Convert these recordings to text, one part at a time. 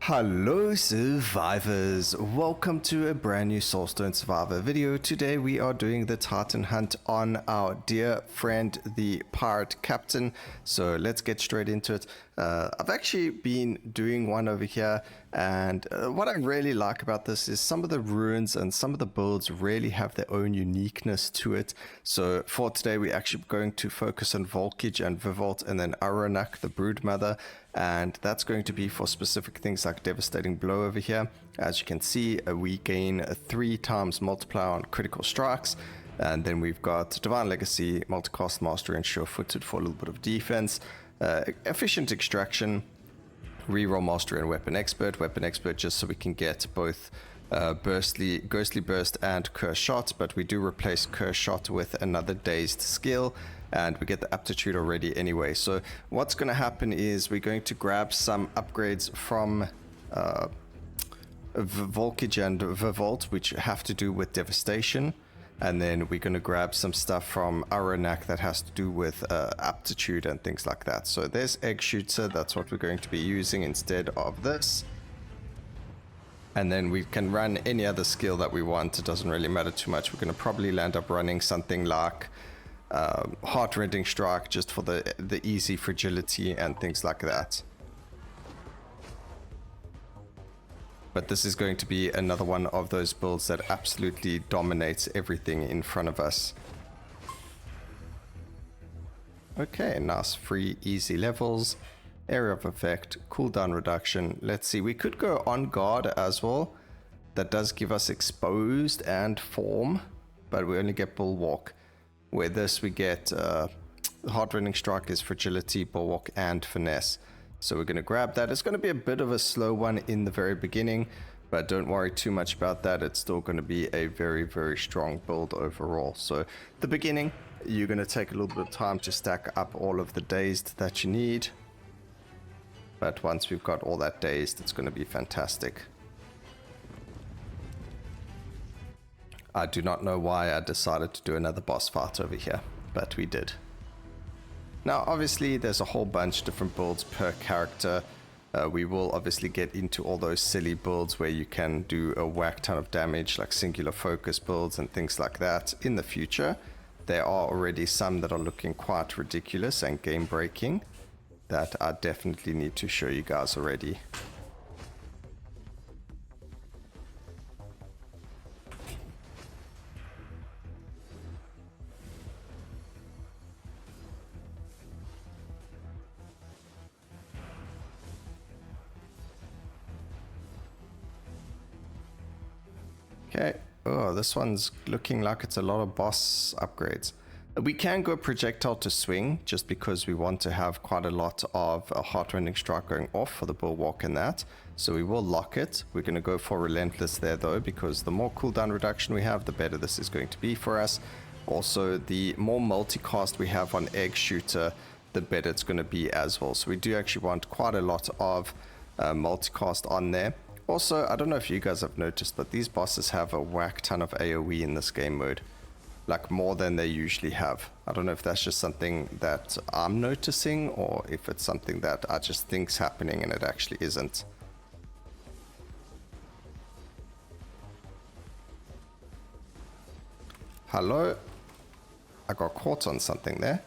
Hello survivors, welcome to a brand new Soulstone survivor video. Today we are doing the Titan hunt on our dear friend the pirate captain, so let's get straight into it. I've actually been doing one over here, and what I really like about this is some of the ruins and some of the builds really have their own uniqueness to it. So for today we're actually going to focus on Volkage and Vivolt and then Aranak the Broodmother, and that's going to be for specific things like Devastating Blow over here. As you can see, we gain a 3 times multiplier on critical strikes, and then we've got Divine Legacy, Multicast Mastery, and Sure-Footed for a little bit of defense, Efficient Extraction, Reroll Mastery, and Weapon Expert. Weapon Expert just so we can get both Ghostly Burst and Curse Shot, but we do replace Curse Shot with another Dazed skill, and we get the aptitude already anyway. So what's going to happen is we're going to grab some upgrades from Volkage and Vivolt, which have to do with Devastation, and then we're going to grab some stuff from Aranak that has to do with aptitude and things like that. So there's Egg Shooter, that's what we're going to be using instead of this. And then we can run any other skill that we want. It doesn't really matter too much. We're going to probably land up running something like Heart-Rending Strike just for the easy fragility and things like that. But this is going to be another one of those builds that absolutely dominates everything in front of us. Okay, nice free easy levels. Area of effect, cooldown reduction. Let's see, we could go on guard as well. That does give us exposed and form, but we only get bulwark. Where this we get Heart-Rending Strike is fragility, bulwark, and finesse. So we're going to grab that. It's going to be a bit of a slow one in the very beginning, but don't worry too much about that. It's still going to be a very, very strong build overall. So the beginning, you're going to take a little bit of time to stack up all of the dazed that you need. But once we've got all that dazed, it's going to be fantastic. I do not know why I decided to do another boss fight over here, but we did. Now, obviously, there's a whole bunch of different builds per character. We will obviously get into all those silly builds where you can do a whack ton of damage, like singular focus builds and things like that in the future. There are already some that are looking quite ridiculous and game-breaking that I definitely need to show you guys already. Okay, oh, this one's looking like it's a lot of boss upgrades. We can go projectile to swing just because we want to have quite a lot of Heart-Rending Strike going off for the bulwark and that. So we will lock it. We're going to go for Relentless there though, because the more cooldown reduction we have, the better this is going to be for us. Also, the more multicast we have on Egg Shooter, the better it's going to be as well. So we do actually want quite a lot of multicast on there. Also, I don't know if you guys have noticed, but these bosses have a whack ton of AoE in this game mode. Like more than they usually have. I don't know if that's just something that I'm noticing or if it's something that I just think's happening and it actually isn't. Hello? I got caught on something there.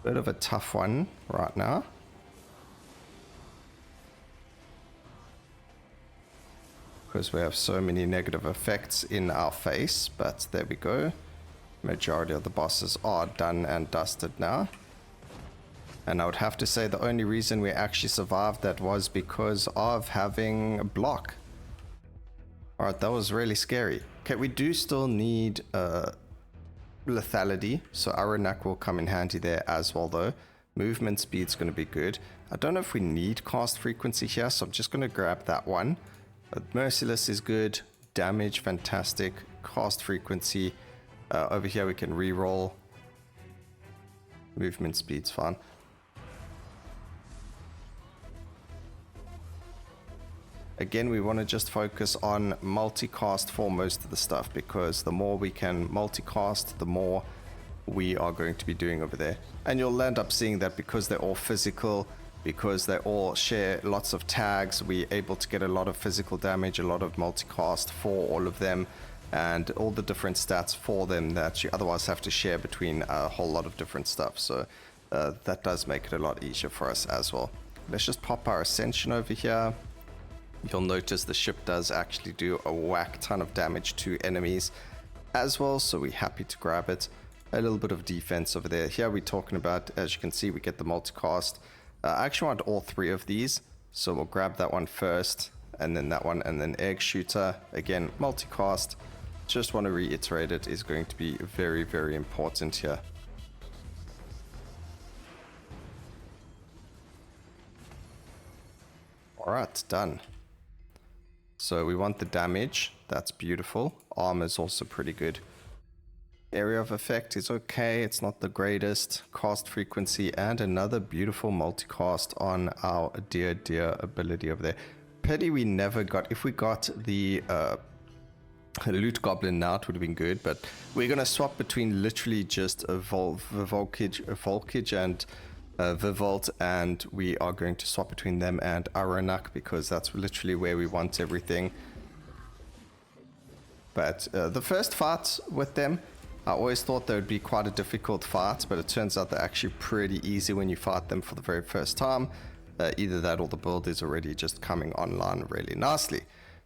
Bit of a tough one right now. Because we have so many negative effects in our face, but there we go. Majority of the bosses are done and dusted now. And I would have to say the only reason we actually survived that was because of having a block. Alright, that was really scary. Okay, we do still need lethality, so Aranak will come in handy there as well though. Movement speed's going to be good. I don't know if we need cast frequency here, so I'm just going to grab that one. But Merciless is good, damage fantastic, cast frequency. Over here we can reroll. Movement speed's fine. Again, we want to just focus on multicast for most of the stuff, because the more we can multicast, the more we are going to be doing over there. And you'll end up seeing that because they're all physical, because they all share lots of tags, we're able to get a lot of physical damage, a lot of multicast for all of them, and all the different stats for them that you otherwise have to share between a whole lot of different stuff. So that does make it a lot easier for us as well. Let's just pop our Ascension over here. You'll notice the ship does actually do a whack ton of damage to enemies as well, so we're happy to grab it. A little bit of defense over there. Here we're talking about, as you can see, we get the multicast. I actually want all three of these, so we'll grab that one first, and then that one, and then egg shooter. Again, multicast. Just want to reiterate, it is going to be very, very important here. Alright, done. So we want the damage. That's beautiful. Armor is also pretty good. Area of effect is okay. It's not the greatest. Cast frequency and another beautiful multicast on our dear ability over there. Pity we never got. If we got the loot goblin now, it would have been good. But we're going to swap between literally just a Volkage and Vivolt, and we are going to swap between them and Aranak, because that's literally where we want everything. But the first fight with them, I always thought they would be quite a difficult fight, but it turns out they're actually pretty easy when you fight them for the very first time. Either that or the build is already just coming online really nicely.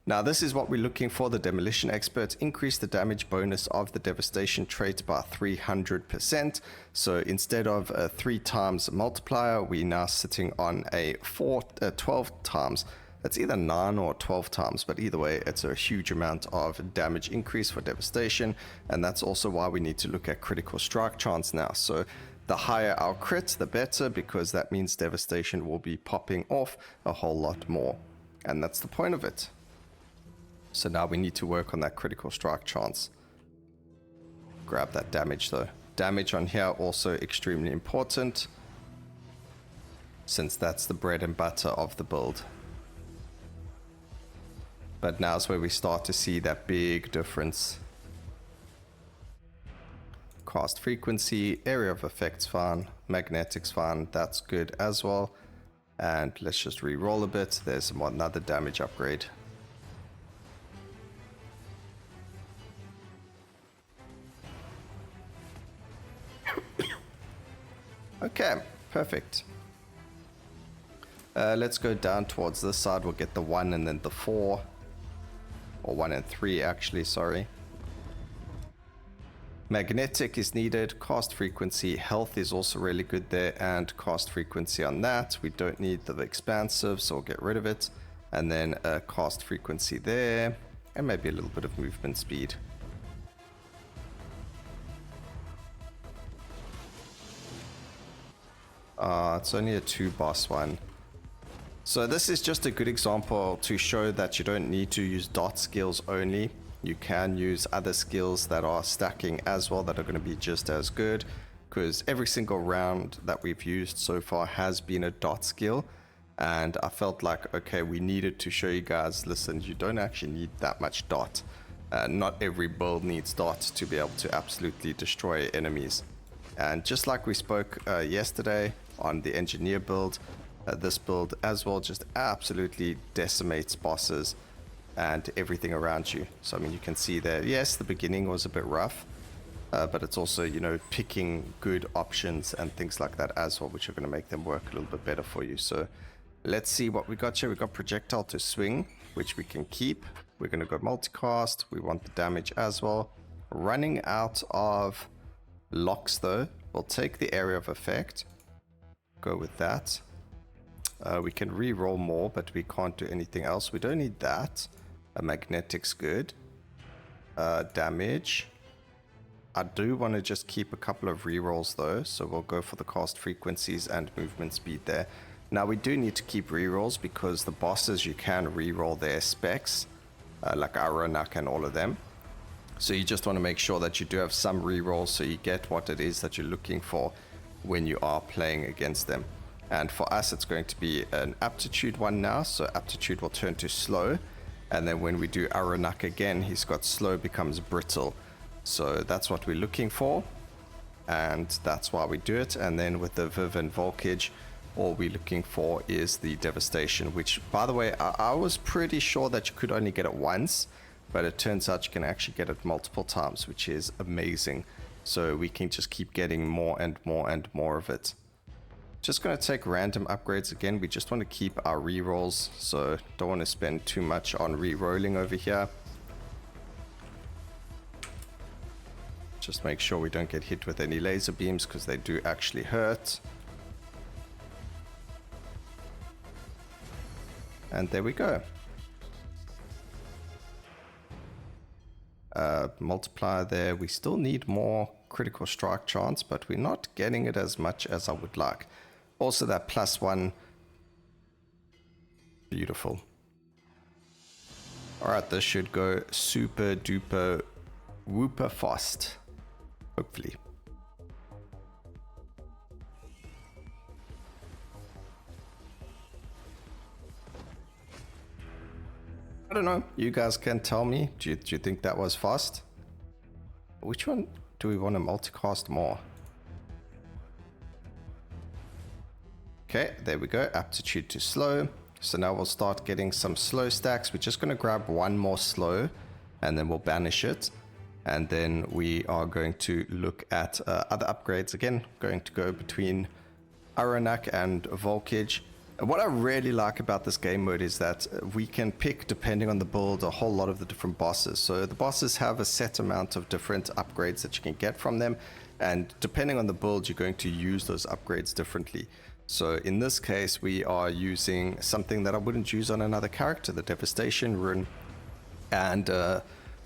Now this is what we're looking for. The Demolition Expert increased the damage bonus of the Devastation trait by 300%. So instead of a 3 times multiplier, we're now sitting on a 12 times. It's either 9 or 12 times, but either way, it's a huge amount of damage increase for Devastation. And that's also why we need to look at critical strike chance now. So the higher our crit, the better, because that means Devastation will be popping off a whole lot more. And that's the point of it. So now we need to work on that critical strike chance. Grab that damage though. Damage on here also extremely important, since that's the bread and butter of the build. But now's where we start to see that big difference. Cast frequency, area of effect's fine, magnetic's fine, that's good as well. And let's just re-roll a bit. There's another damage upgrade. Okay, perfect. Let's go down towards this side. We'll get the 1 and then the 4. Or 1 and 3 actually, sorry. Magnetic is needed. Cast frequency, health is also really good there. And cast frequency on that. We don't need the expansive, so we'll get rid of it. And then cast frequency there. And maybe a little bit of movement speed. It's only a 2 boss one. So this is just a good example to show that you don't need to use dot skills only. You can use other skills that are stacking as well, that are going to be just as good, because every single round that we've used so far has been a dot skill. And I felt like, okay, we needed to show you guys, listen, you don't actually need that much dot. Not every build needs dot to be able to absolutely destroy enemies. And just like we spoke yesterday on the engineer build, this build as well just absolutely decimates bosses and everything around you. So I mean, you can see there, yes, the beginning was a bit rough, but it's also, you know, picking good options and things like that as well, which are going to make them work a little bit better for you. So let's see what we got here. We got projectile to swing, which we can keep. We're going to go multicast. We want the damage as well. Running out of locks though, we'll take the area of effect, go with that. We can re-roll more, but we can't do anything else. We don't need that. A magnetic's good. Damage. I do want to just keep a couple of re-rolls though, so we'll go for the cast frequencies and movement speed there. Now we do need to keep re-rolls because the bosses, you can re-roll their specs, like Aranak and all of them. So you just want to make sure that you do have some re-rolls so you get what it is that you're looking for when you are playing against them. And for us, it's going to be an aptitude one now. So aptitude will turn to slow. And then when we do Aranak again, he's got slow becomes brittle. So that's what we're looking for. And that's why we do it. And then with the Viv and Volkage, all we're looking for is the Devastation, which, by the way, I was pretty sure that you could only get it once, but it turns out you can actually get it multiple times, which is amazing. So we can just keep getting more and more and more of it. Just going to take random upgrades again. We just want to keep our rerolls, so don't want to spend too much on re-rolling over here. Just make sure we don't get hit with any laser beams, because they do actually hurt. And there we go. Multiplier there. We still need more critical strike chance, but we're not getting it as much as I would like. Also that +1. Beautiful. Alright, this should go super duper whooper fast. Hopefully. I don't know. You guys can tell me. Do you think that was fast? Which one do we want to multicast more? Okay, there we go. Aptitude to slow. So now we'll start getting some slow stacks. We're just going to grab one more slow and then we'll banish it. And then we are going to look at other upgrades again. Going to go between Aranak and Volkage. And what I really like about this game mode is that we can pick, depending on the build, a whole lot of the different bosses. So the bosses have a set amount of different upgrades that you can get from them. And depending on the build, you're going to use those upgrades differently. So in this case, we are using something that I wouldn't use on another character, the Devastation rune. And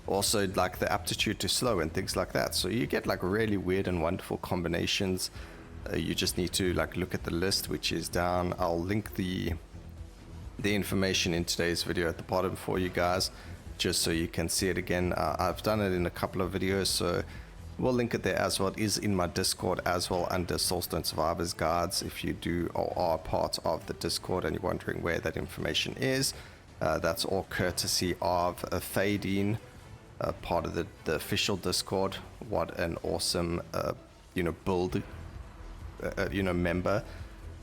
also like the aptitude to slow and things like that. So you get like really weird and wonderful combinations. You just need to like look at the list, which is down. I'll link the information in today's video at the bottom for you guys, just so you can see it again. I've done it in a couple of videos, so we'll link it there as well. It is in my Discord as well under Soulstone Survivors Guides. If you do or are part of the Discord and you're wondering where that information is, that's all courtesy of Fadine, part of the official Discord. What an awesome build member.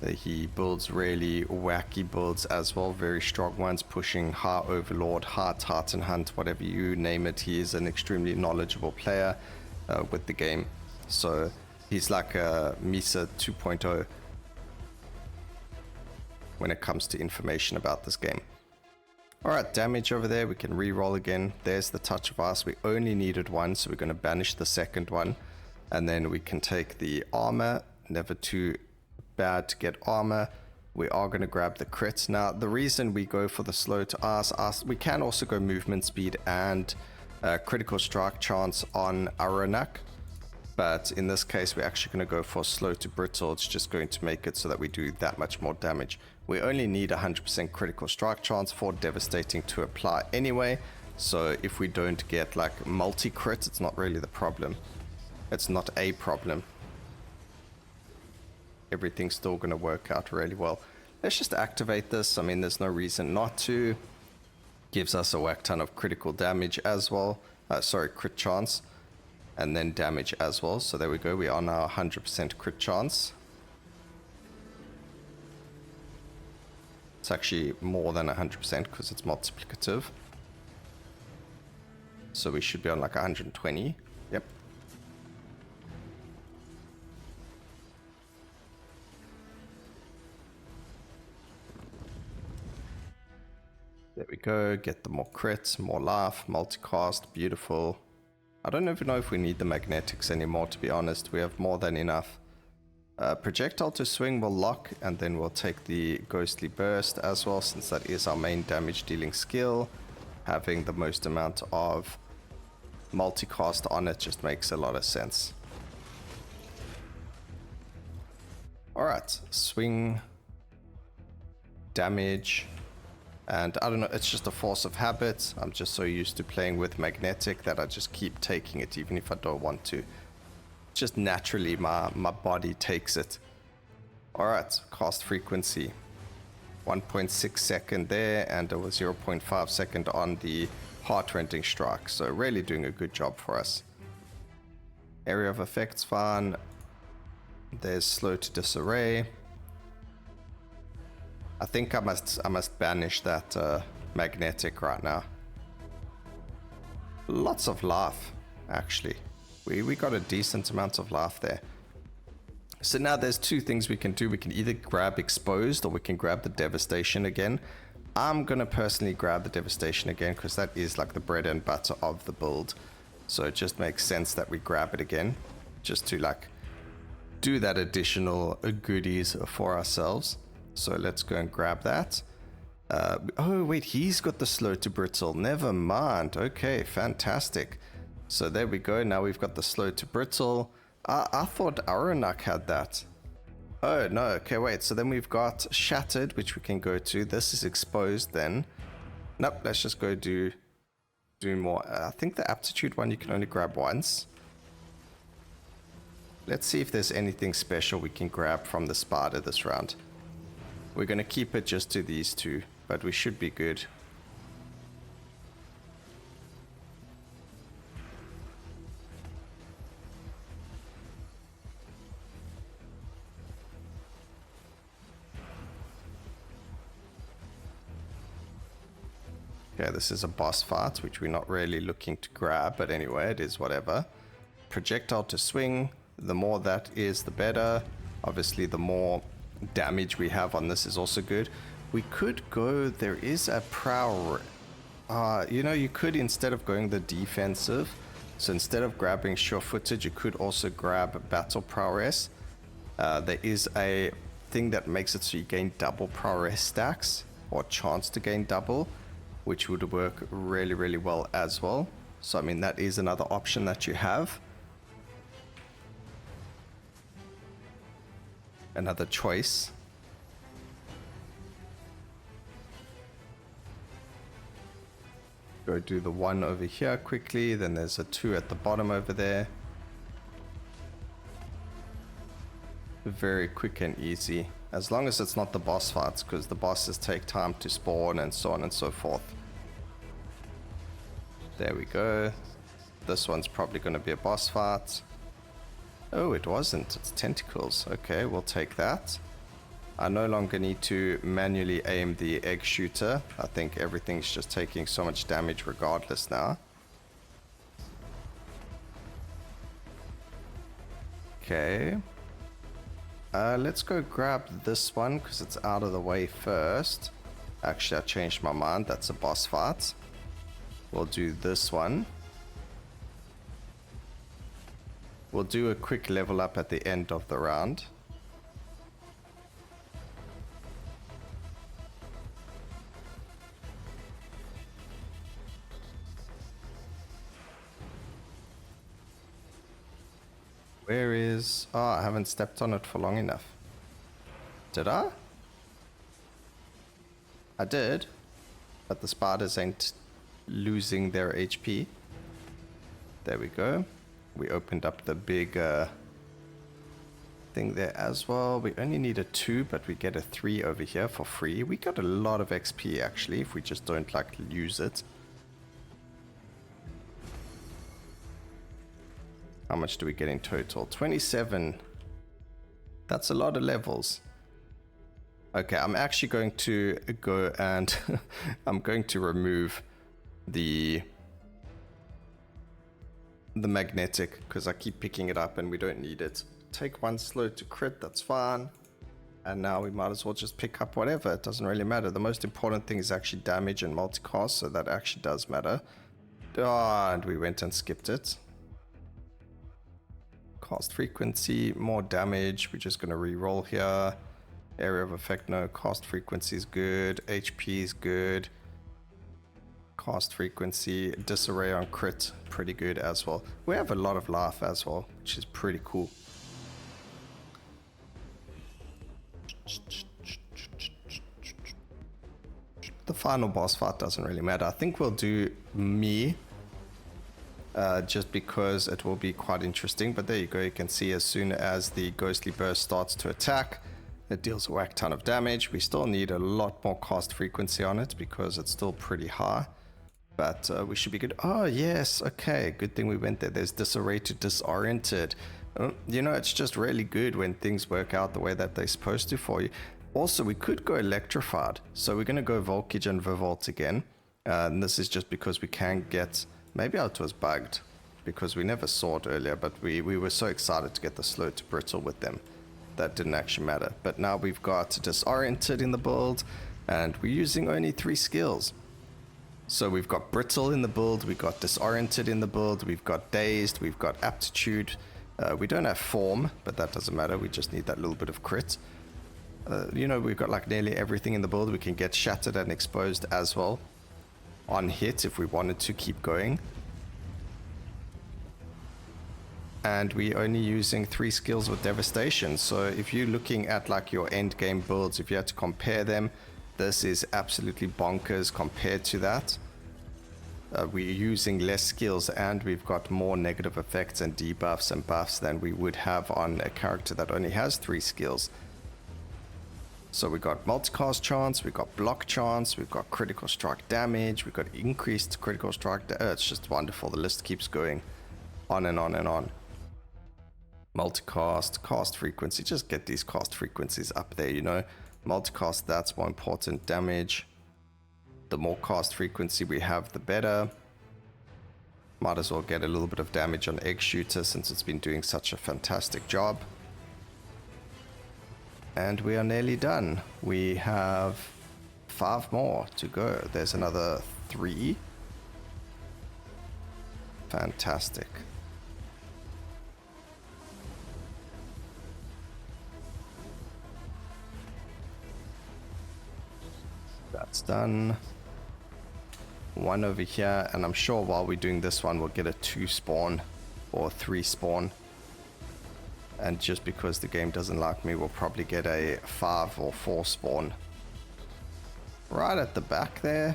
He builds really wacky builds as well, very strong ones, pushing high overlord, high titan hunt, whatever you name it. He is an extremely knowledgeable player with the game, so he's like a Misa 2.0 when it comes to information about this game. Alright, damage over there, we can re-roll again. There's the touch of ice. We only needed one, so we're going to banish the second one, and then we can take the armor. Never too bad to get armor. We are going to grab the crits. Now, the reason we go for the slow to ice, we can also go movement speed and critical strike chance on Aranak. But in this case, we're actually going to go for slow to brittle. It's just going to make it so that we do that much more damage. We only need 100% critical strike chance for devastating to apply anyway. So if we don't get like multi-crit, it's not really the problem. It's not a problem. Everything's still going to work out really well. Let's just activate this. I mean, there's no reason not to. Gives us a whack ton of critical damage as well. Crit chance. And then damage as well. So there we go. We are now 100% crit chance. It's actually more than 100% because it's multiplicative. So we should be on like 120. Yep. There we go, get the more crits, more life, multicast, beautiful. I don't even know if we need the magnetics anymore, to be honest. We have more than enough. Projectile to swing will lock, and then we'll take the ghostly burst as well, since that is our main damage dealing skill. Having the most amount of multicast on it just makes a lot of sense. Alright, swing, damage. And I don't know, it's just a force of habit. I'm just so used to playing with magnetic that I just keep taking it even if I don't want to. Just naturally my body takes it. Alright, cast frequency. 1.6 second there, and it was 0.5 second on the heart-rending strike. So really doing a good job for us. Area of effects fine. There's slow to disarray. I think I must banish that magnetic right now. Lots of laugh, actually. We got a decent amount of laugh there. So now there's two things we can do. We can either grab exposed or we can grab the devastation again. I'm gonna personally grab the devastation again because that is like the bread and butter of the build. So it just makes sense that we grab it again, just to like do that additional goodies for ourselves. So let's go and grab that. Oh wait, he's got the slow to brittle. Never mind. Okay, fantastic. So there we go. Now we've got the slow to brittle. I thought Aranak had that. Oh no, okay, wait. So then we've got shattered, which we can go to. This is exposed then. Nope, let's just go do more. I think the aptitude one you can only grab once. Let's see if there's anything special we can grab from the spider this round. We're going to keep it just to these two, but we should be good. Okay, this is a boss fight, which we're not really looking to grab, but anyway, it is whatever. Projectile to swing, the more that is, the better. Obviously, the more damage we have on this is also good. We could go, there is a prow. You know, you could, instead of going the defensive, so instead of grabbing sure-footed, you could also grab battle prowess. There is a thing that makes it so you gain double prowess stacks, or chance to gain double, which would work really, really well as well. So, I mean, that is another option that you have. Another choice. Go do the one over here quickly, then there's a 2 at the bottom over there. Very quick and easy. As long as it's not the boss fights, because the bosses take time to spawn and so on and so forth. There we go. This one's probably going to be a boss fight. Oh, it wasn't. It's tentacles. Okay, we'll take that. I no longer need to manually aim the egg shooter. I think everything's just taking so much damage regardless now. Okay. Let's go grab this one because it's out of the way first. Actually, I changed my mind. That's a boss fight. We'll do this one. We'll do a quick level up at the end of the round. Where is... Oh, I haven't stepped on it for long enough. Did I? I did. But the spiders ain't losing their HP. There we go. We opened up the big thing there as well. We only need a 2, but we get a 3 over here for free. We got a lot of XP actually, if we just don't like use it. How much do we get in total? 27. That's a lot of levels. Okay, I'm actually going to go and I'm going to remove the magnetic because I keep picking it up and we don't need it. Take 1 slow to crit, that's fine. And now we might as well just pick up whatever. It doesn't really matter. The most important thing is actually damage and multicast, so that actually does matter. Oh, and we went and skipped it. Cast frequency, more damage. We're just going to re-roll here. Area of effect, no. Cast frequency is good. HP is good. Cast frequency, disarray on crit, pretty good as well. We have a lot of laugh as well, which is pretty cool. The final boss fight doesn't really matter. I think we'll do me. Just because it will be quite interesting. But there you go, you can see as soon as the ghostly burst starts to attack, It deals a whack ton of damage. We still need a lot more cast frequency on it because it's still pretty high. But we should be good. Oh, yes. Okay. Good thing we went there. There's disarray to disoriented. You know, it's just really good when things work out the way that they're supposed to for you. Also, we could go electrified. So we're going to go voltage and Vivolt again. And this is just because we can get... Maybe it was bugged because we never saw it earlier. But we were so excited to get the slow to brittle with them. That didn't actually matter. But now we've got disoriented in the build. And we're using only 3 skills. So we've got brittle in the build, we've got disoriented in the build, we've got dazed, we've got aptitude. We don't have form, but that doesn't matter. We just need that little bit of crit. You know, we've got like nearly everything in the build. We can get shattered and exposed as well on hit if we wanted to keep going. And we're only using 3 skills with devastation. So if you're looking at like your end game builds, if you had to compare them, this is absolutely bonkers compared to that. We're using less skills and we've got more negative effects and debuffs and buffs than we would have on a character that only has 3 skills. So we got multicast chance, we got block chance, we've got critical strike damage, we've got increased critical strike. It's just wonderful. The list keeps going on and on and on. Multicast, cast frequency, just get these cast frequencies up there, you know. Multicast, that's more important. Damage. The more cast frequency we have, the better. Might as well get a little bit of damage on Egg Shooter since it's been doing such a fantastic job. And we are nearly done. We have 5 more to go. There's another 3. Fantastic. That's done. 1 over here, and I'm sure while we're doing this one we'll get a 2 spawn or 3 spawn. And just because the game doesn't like me, we'll probably get a 5 or 4 spawn. Right at the back there.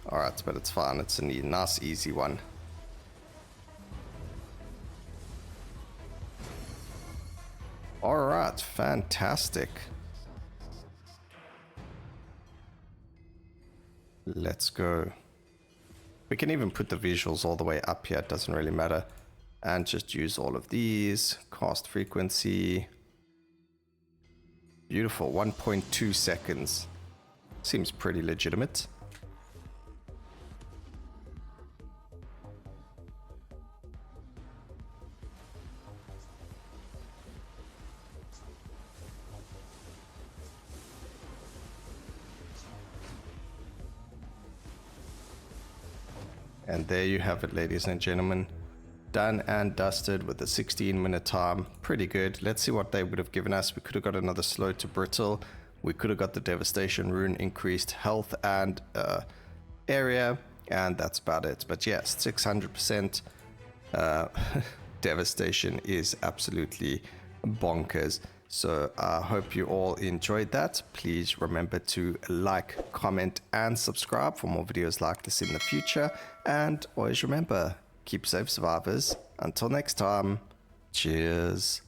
Alright, but it's fine. It's a nice easy one. Alright, fantastic. Let's go. We can even put the visuals all the way up here, it doesn't really matter. And just use all of these. Cast frequency. Beautiful, 1.2 seconds. Seems pretty legitimate. And there you have it, ladies and gentlemen. Done and dusted with a 16-minute time. Pretty good. Let's see what they would have given us. We could have got another slow to brittle. We could have got the devastation rune, increased health and area. And that's about it. But yes, 600%. Devastation is absolutely bonkers. So I hope you all enjoyed that. Please remember to like, comment, and subscribe for more videos like this in the future. And always remember, keep safe, survivors. Until next time, cheers.